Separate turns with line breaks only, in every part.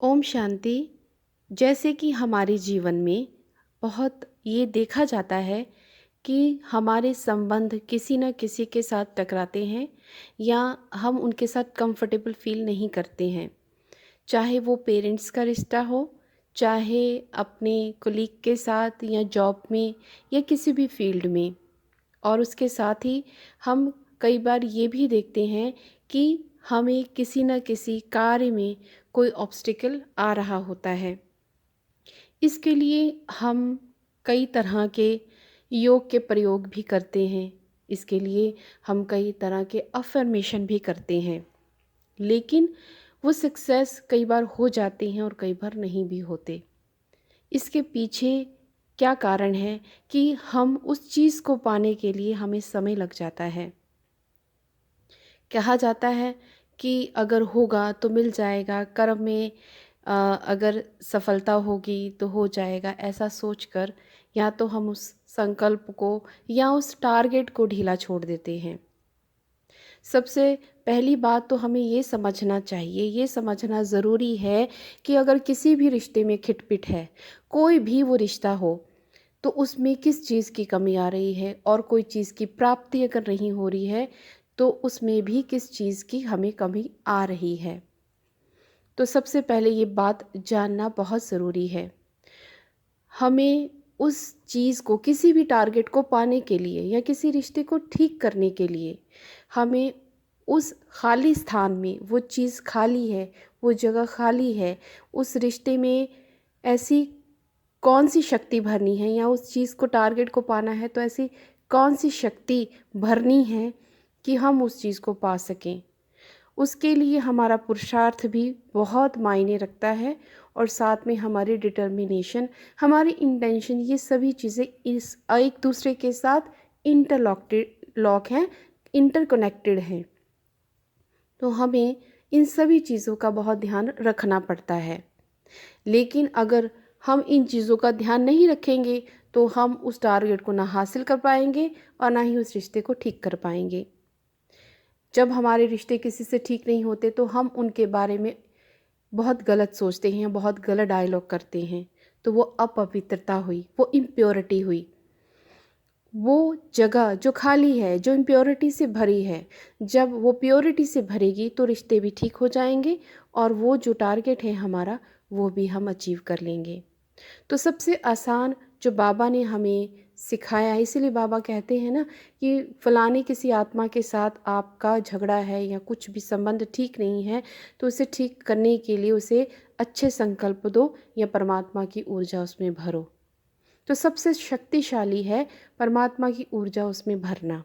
ओम शांति। जैसे कि हमारे जीवन में बहुत ये देखा जाता है कि हमारे संबंध किसी न किसी के साथ टकराते हैं या हम उनके साथ कंफर्टेबल फील नहीं करते हैं। चाहे वो पेरेंट्स का रिश्ता हो, चाहे अपने कोलीग के साथ या जॉब में या किसी भी फील्ड में। और उसके साथ ही हम कई बार ये भी देखते हैं कि हमें किसी न किसी कार्य में कोई ऑब्स्टिकल आ रहा होता है। इसके लिए हम कई तरह के योग के प्रयोग भी करते हैं। इसके लिए हम कई तरह के अफ़र्मेशन भी करते हैं, लेकिन वो सक्सेस कई बार हो जाते हैं और कई बार नहीं भी होते। इसके पीछे क्या कारण है कि हम उस चीज़ को पाने के लिए हमें समय लग जाता है। कहा जाता है कि अगर होगा तो मिल जाएगा, कर्म में अगर सफलता होगी तो हो जाएगा, ऐसा सोचकर या तो हम उस संकल्प को या उस टारगेट को ढीला छोड़ देते हैं। सबसे पहली बात तो हमें ये समझना चाहिए, ये समझना ज़रूरी है कि अगर किसी भी रिश्ते में खिटपिट है, कोई भी वो रिश्ता हो, तो उसमें किस चीज़ की कमी आ रही है और कोई चीज़ की प्राप्ति अगर नहीं हो रही है, तो उसमें भी किस चीज़ की हमें कमी आ रही है। तो सबसे पहले ये बात जानना बहुत ज़रूरी है। हमें उस चीज़ को, किसी भी टारगेट को पाने के लिए या किसी रिश्ते को ठीक करने के लिए हमें उस खाली स्थान में, वो चीज़ खाली है, वो जगह खाली है, उस रिश्ते में ऐसी कौन सी शक्ति भरनी है या उस चीज़ को, टारगेट को पाना है तो ऐसी कौन सी शक्ति भरनी है कि हम उस चीज़ को पा सकें। उसके लिए हमारा पुरुषार्थ भी बहुत मायने रखता है और साथ में हमारी डिटर्मिनेशन, हमारी इंटेंशन, ये सभी चीज़ें इस एक दूसरे के साथ लॉक हैं, इंटरकनेक्टेड हैं। तो हमें इन सभी चीज़ों का बहुत ध्यान रखना पड़ता है। लेकिन अगर हम इन चीज़ों का ध्यान नहीं रखेंगे तो हम उस टारगेट को ना हासिल कर पाएंगे और ना ही उस रिश्ते को ठीक कर पाएंगे। जब हमारे रिश्ते किसी से ठीक नहीं होते तो हम उनके बारे में बहुत गलत सोचते हैं, बहुत गलत डायलॉग करते हैं। तो वो अपवित्रता हुई, वो इम्प्योरिटी हुई, वो जगह जो खाली है, जो इम्प्योरिटी से भरी है। जब वो प्योरिटी से भरेगी तो रिश्ते भी ठीक हो जाएंगे और वो जो टारगेट है हमारा, वो भी हम अचीव कर लेंगे। तो सबसे आसान जो बाबा ने हमें सिखाया है, इसीलिए बाबा कहते हैं ना कि फलाने किसी आत्मा के साथ आपका झगड़ा है या कुछ भी संबंध ठीक नहीं है, तो उसे ठीक करने के लिए उसे अच्छे संकल्प दो या परमात्मा की ऊर्जा उसमें भरो। तो सबसे शक्तिशाली है परमात्मा की ऊर्जा उसमें भरना,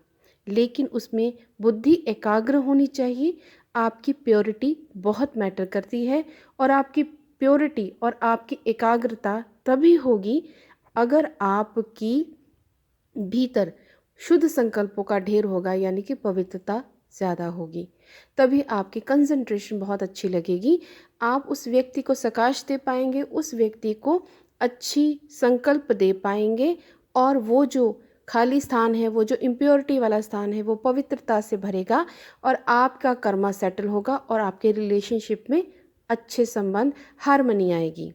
लेकिन उसमें बुद्धि एकाग्र होनी चाहिए। आपकी प्योरिटी बहुत मैटर करती है और आपकी प्योरिटी और आपकी एकाग्रता तभी होगी अगर आपकी भीतर शुद्ध संकल्पों का ढेर होगा, यानी कि पवित्रता ज़्यादा होगी। तभी आपकी कंसंट्रेशन बहुत अच्छी लगेगी, आप उस व्यक्ति को सकाश दे पाएंगे, उस व्यक्ति को अच्छी संकल्प दे पाएंगे और वो जो खाली स्थान है, वो जो इम्प्योरिटी वाला स्थान है, वो पवित्रता से भरेगा और आपका कर्मा सेटल होगा और आपके रिलेशनशिप में अच्छे संबंध, हार्मनी आएगी।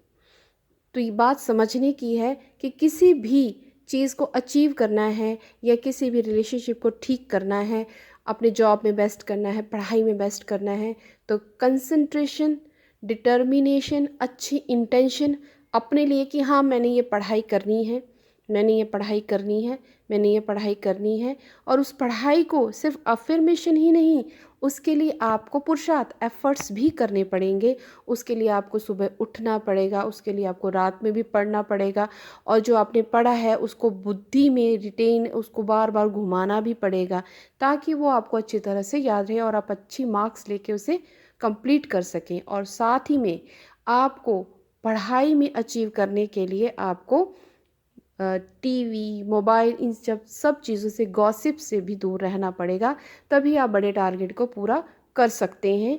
तो ये बात समझने की है कि किसी भी चीज़ को अचीव करना है या किसी भी रिलेशनशिप को ठीक करना है, अपने जॉब में बेस्ट करना है, पढ़ाई में बेस्ट करना है, तो कंसंट्रेशन, डिटर्मिनेशन, अच्छी इंटेंशन अपने लिए कि हाँ मैंने ये पढ़ाई करनी है, मैंने ये पढ़ाई करनी है, मैंने ये पढ़ाई करनी है। और उस पढ़ाई को सिर्फ अफर्मेशन ही नहीं, उसके लिए आपको पुरुषार्थ, एफर्ट्स भी करने पड़ेंगे। उसके लिए आपको सुबह उठना पड़ेगा, उसके लिए आपको रात में भी पढ़ना पड़ेगा और जो आपने पढ़ा है उसको बुद्धि में रिटेन, उसको बार बार घुमाना भी पड़ेगा ताकि वो आपको अच्छी तरह से याद रहे और आप अच्छी मार्क्स लेके उसे कंप्लीट कर सकें। और साथ ही में आपको पढ़ाई में अचीव करने के लिए आपको टीवी, मोबाइल, इन सब चीज़ों से, गॉसिप से भी दूर रहना पड़ेगा। तभी आप बड़े टारगेट को पूरा कर सकते हैं।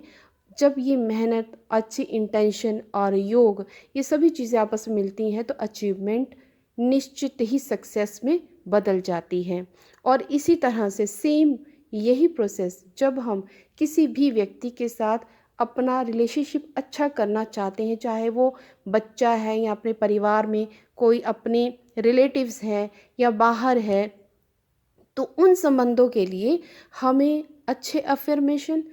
जब ये मेहनत, अच्छी इंटेंशन और योग, ये सभी चीज़ें आपस में मिलती हैं तो अचीवमेंट निश्चित ही सक्सेस में बदल जाती है। और इसी तरह से सेम यही प्रोसेस जब हम किसी भी व्यक्ति के साथ अपना रिलेशनशिप अच्छा करना चाहते हैं, चाहे वो बच्चा है या अपने परिवार में कोई अपने रिलेटिव्स हैं या बाहर है, तो उन संबंधों के लिए हमें अच्छे अफ़र्मेशन,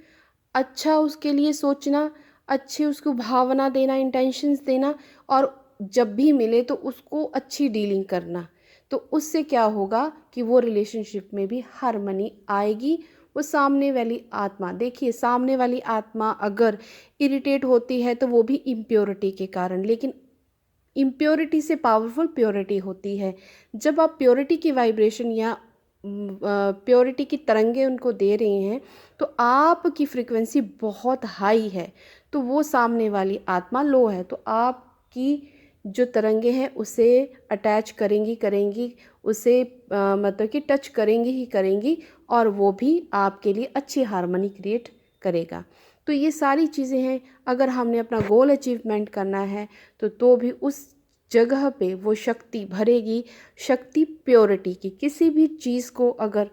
अच्छा उसके लिए सोचना, अच्छी उसको भावना देना, इंटेंशंस देना, और जब भी मिले तो उसको अच्छी डीलिंग करना। तो उससे क्या होगा कि वो रिलेशनशिप में भी हार्मनी आएगी। वो सामने वाली आत्मा, देखिए सामने वाली आत्मा अगर इरिटेट होती है तो वो भी इम्प्योरिटी के कारण, लेकिन इम्प्योरिटी से पावरफुल प्योरिटी होती है। जब आप प्योरिटी की वाइब्रेशन या प्योरिटी की तरंगे उनको दे रहे हैं तो आपकी फ्रीक्वेंसी बहुत हाई है, तो वो सामने वाली आत्मा लो है, तो आपकी जो तरंगे हैं उसे अटैच करेंगी करेंगी, उसे मतलब कि टच करेंगी ही करेंगी, और वो भी आपके लिए अच्छी हार्मनी क्रिएट करेगा। तो ये सारी चीज़ें हैं, अगर हमने अपना गोल अचीवमेंट करना है तो भी उस जगह पे वो शक्ति भरेगी, शक्ति प्योरिटी की। किसी भी चीज़ को अगर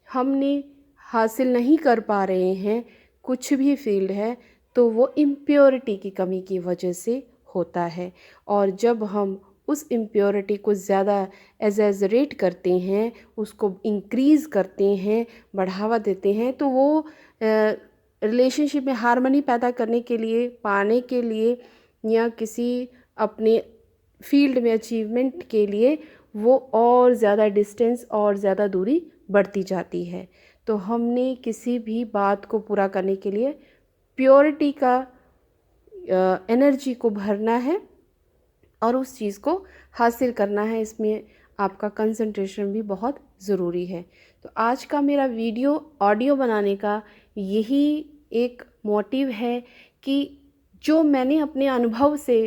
हमने हासिल नहीं कर पा रहे हैं, कुछ भी फील्ड है, तो वो इम्प्योरिटी की कमी की वजह से होता है। और जब हम उस इम्प्योरिटी को ज़्यादा एग्जैजरेट करते हैं, उसको इंक्रीज़ करते हैं, बढ़ावा देते हैं, तो वो रिलेशनशिप में हार्मनी पैदा करने के लिए, पाने के लिए, या किसी अपने फील्ड में अचीवमेंट के लिए वो और ज़्यादा डिस्टेंस और ज़्यादा दूरी बढ़ती जाती है। तो हमने किसी भी बात को पूरा करने के लिए प्योरिटी का एनर्जी को भरना है और उस चीज़ को हासिल करना है। इसमें आपका कंसंट्रेशन भी बहुत ज़रूरी है। तो आज का मेरा वीडियो ऑडियो बनाने का यही एक मोटिव है कि जो मैंने अपने अनुभव से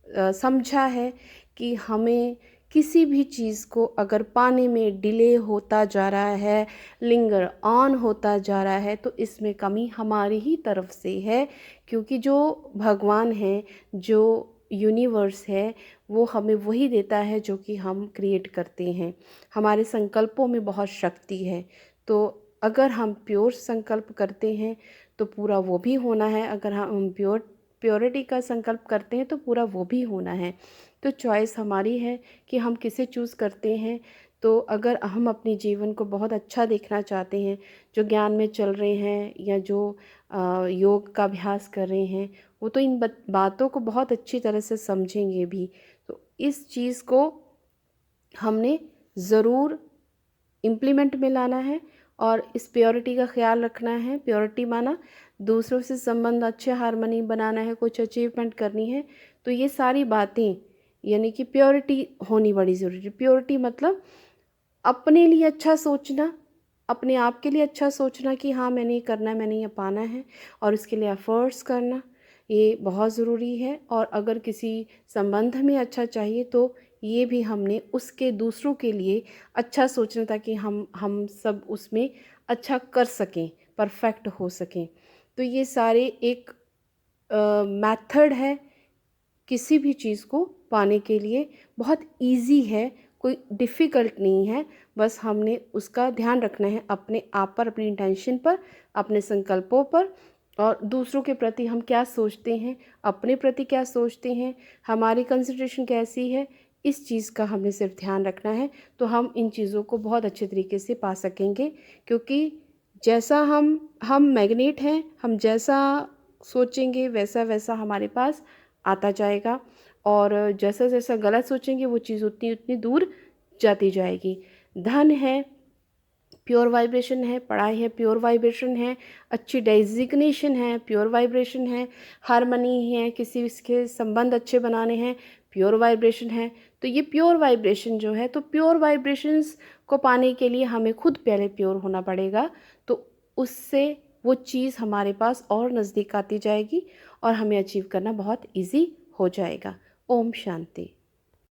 समझा है कि हमें किसी भी चीज़ को अगर पाने में डिले होता जा रहा है, लिंगर ऑन होता जा रहा है, तो इसमें कमी हमारी ही तरफ से है, क्योंकि जो भगवान है, जो यूनिवर्स है, वो हमें वही देता है जो कि हम क्रिएट करते हैं। हमारे संकल्पों में बहुत शक्ति है, तो अगर हम प्योर संकल्प करते हैं तो पूरा वो भी होना है, अगर हम प्योरिटी का संकल्प करते हैं तो पूरा वो भी होना है। तो चॉइस हमारी है कि हम किसे चूज़ करते हैं। तो अगर हम अपने जीवन को बहुत अच्छा देखना चाहते हैं, जो ज्ञान में चल रहे हैं या जो योग का अभ्यास कर रहे हैं, वो तो इन बातों को बहुत अच्छी तरह से समझेंगे भी। तो इस चीज़ को हमने ज़रूर इम्प्लीमेंट में लाना है और इस प्योरिटी का ख्याल रखना है। प्योरिटी माना दूसरों से संबंध अच्छे हार्मनी बनाना है, कुछ अचीवमेंट करनी है, तो ये सारी बातें यानी कि प्योरिटी होनी बड़ी ज़रूरी है। प्योरिटी मतलब अपने लिए अच्छा सोचना, अपने आप के लिए अच्छा सोचना कि हाँ मैंने ये करना है, मैंने ये पाना है, और उसके लिए एफ़र्ट्स करना, ये बहुत ज़रूरी है। और अगर किसी संबंध में अच्छा चाहिए तो ये भी हमने उसके दूसरों के लिए अच्छा सोचना, ताकि हम सब उसमें अच्छा कर सकें, परफेक्ट हो सकें। तो ये सारे एक मेथड है किसी भी चीज़ को पाने के लिए, बहुत इजी है, कोई डिफ़िकल्ट नहीं है। बस हमने उसका ध्यान रखना है अपने आप पर, अपनी इंटेंशन पर, अपने संकल्पों पर, और दूसरों के प्रति हम क्या सोचते हैं, अपने प्रति क्या सोचते हैं, हमारी कंसिडरेशन कैसी है, इस चीज़ का हमें सिर्फ ध्यान रखना है। तो हम इन चीज़ों को बहुत अच्छे तरीके से पा सकेंगे, क्योंकि जैसा हम मैग्नेट हैं, हम जैसा सोचेंगे वैसा वैसा हमारे पास आता जाएगा, और जैसा जैसा गलत सोचेंगे वो चीज़ उतनी उतनी दूर जाती जाएगी। धन है, प्योर वाइब्रेशन है, पढ़ाई है, प्योर वाइब्रेशन है, अच्छी डेजिग्नेशन है, प्योर वाइब्रेशन है, हार्मनी है, किसी के संबंध अच्छे बनाने हैं, प्योर वाइब्रेशन है। तो ये प्योर वाइब्रेशन जो है, तो प्योर वाइब्रेशंस को पाने के लिए हमें खुद पहले प्योर होना पड़ेगा, तो उससे वो चीज़ हमारे पास और नज़दीक आती जाएगी और हमें अचीव करना बहुत ईजी हो जाएगा। ओम शांति।